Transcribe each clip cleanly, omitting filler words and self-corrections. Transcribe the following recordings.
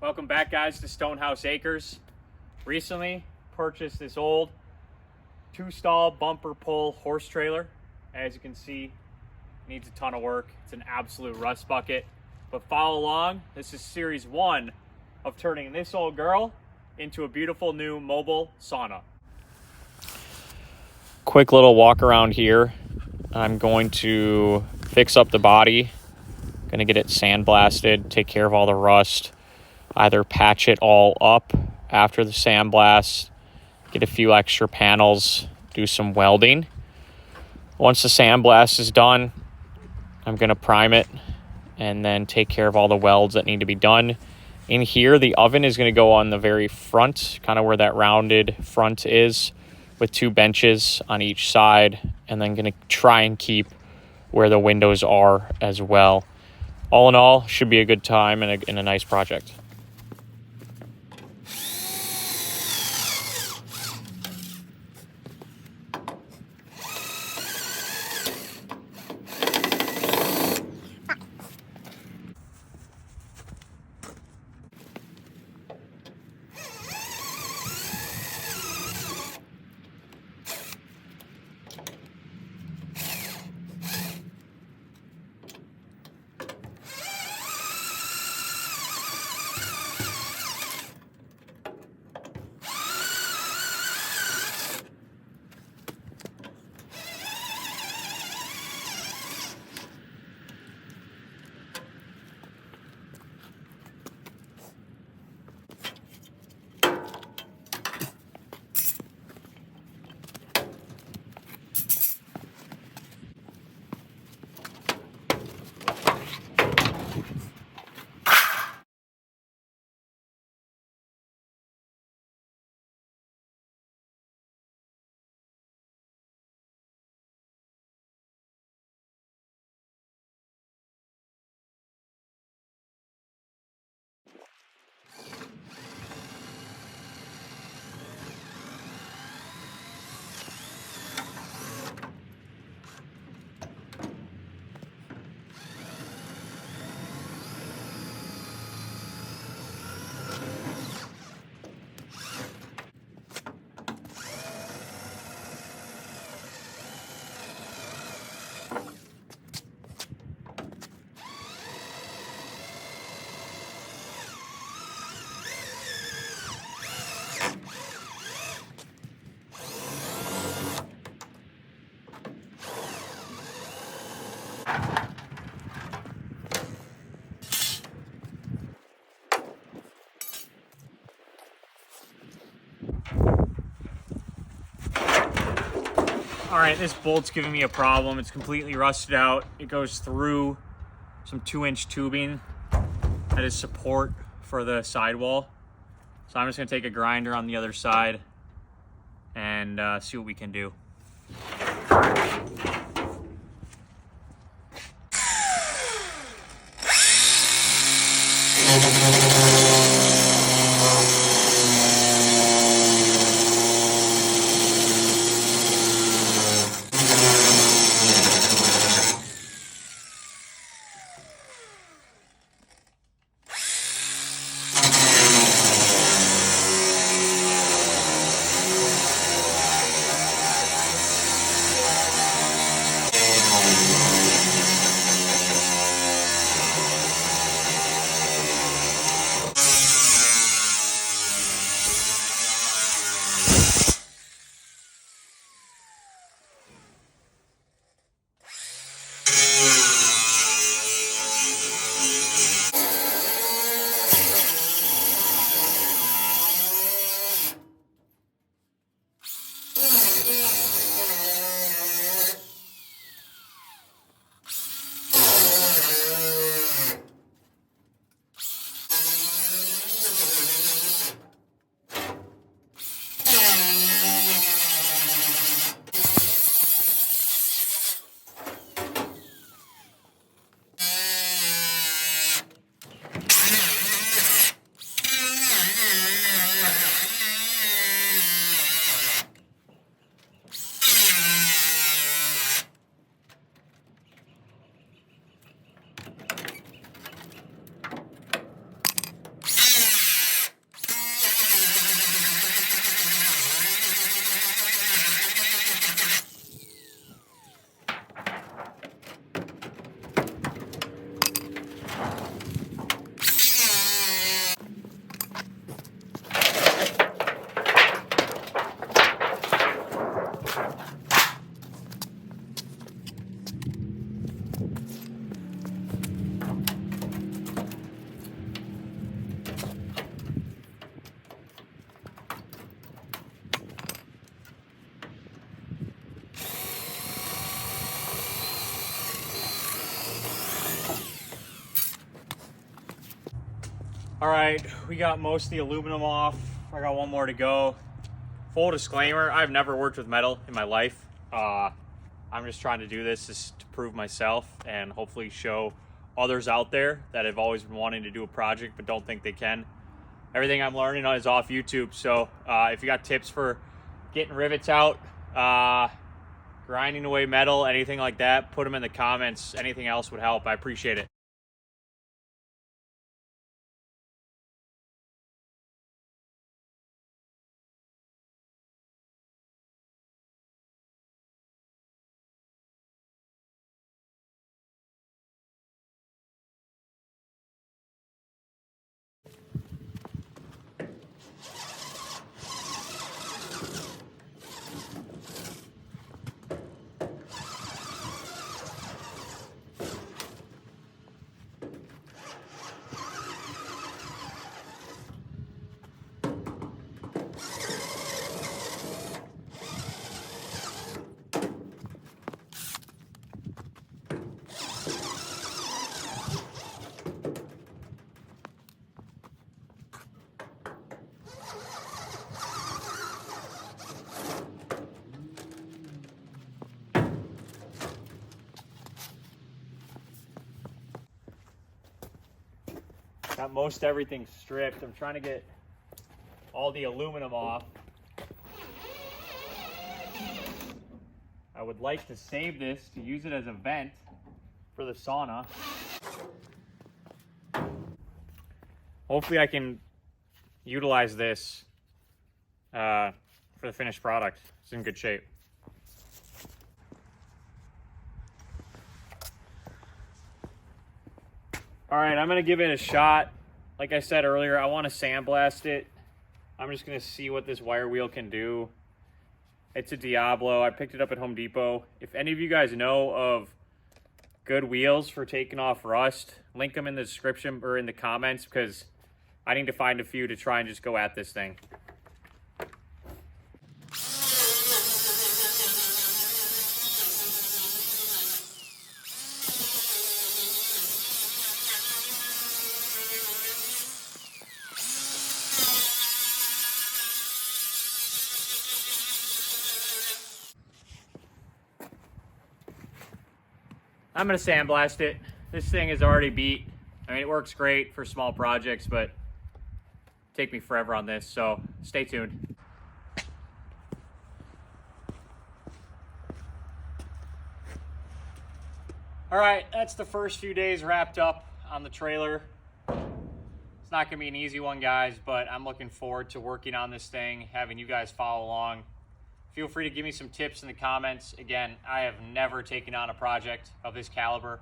Welcome back, guys, to Stonehouse Acres. Recently purchased this old 2-stall bumper pull horse trailer. As you can see, needs a ton of work. It's an absolute rust bucket. But follow along. This is series 1 of turning this old girl into a beautiful new mobile sauna. Quick little walk around here. I'm going to fix up the body. Going to get it sandblasted, take care of all the rust. Either patch it all up after the sandblast, get a few extra panels, do some welding. Once the sandblast is done, I'm going to prime it and then take care of all the welds that need to be done. In here, the oven is going to go on the very front, kind of where that rounded front is, with 2 benches on each side, and then going to try and keep where the windows are as well. All in all, should be a good time and a nice project. All right, this bolt's giving me a problem. It's completely rusted out. It goes through some 2-inch tubing that is support for the sidewall. So I'm just gonna take a grinder on the other side and see what we can do. All right, we got most of the aluminum off. I got one more to go. Full disclaimer, I've never worked with metal in my life. I'm just trying to do this just to prove myself and hopefully show others out there that have always been wanting to do a project but don't think they can. Everything I'm learning is off YouTube, so if you got tips for getting rivets out, grinding away metal, anything like that, put them in the comments. Anything else would help. I appreciate it. Got most everything stripped. I'm trying to get all the aluminum off. I would like to save this to use it as a vent for the sauna. Hopefully I can utilize this for the finished product. It's in good shape. All right, I'm gonna give it a shot. Like I said earlier, I want to sandblast it. I'm just gonna see what this wire wheel can do. It's a Diablo. I picked it up at Home Depot. If any of you guys know of good wheels for taking off rust, link them in the description or in the comments, because I need to find a few to try and just go at this thing. I'm gonna sandblast it. This thing is already beat. I mean, it works great for small projects, but take me forever on this, so stay tuned. All right, that's the first few days wrapped up on the trailer. It's not gonna be an easy one, guys, but I'm looking forward to working on this thing, having you guys follow along. Feel free to give me some tips in the comments. Again, I have never taken on a project of this caliber.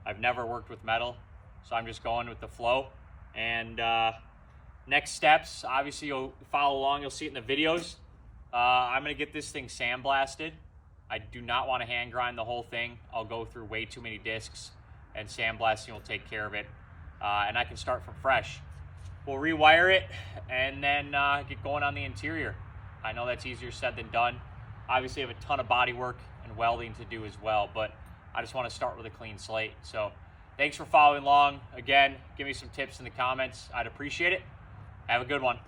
I've never worked with metal, so I'm just going with the flow. And next steps, obviously you'll follow along, you'll see it in the videos. I'm gonna get this thing sandblasted. I do not want to hand grind the whole thing. I'll go through way too many discs, and sandblasting will take care of it. And I can start from fresh. We'll rewire it and then get going on the interior. I know that's easier said than done. Obviously I have a ton of body work and welding to do as well, but I just want to start with a clean slate. So thanks for following along. Again, give me some tips in the comments. I'd appreciate it. Have a good one.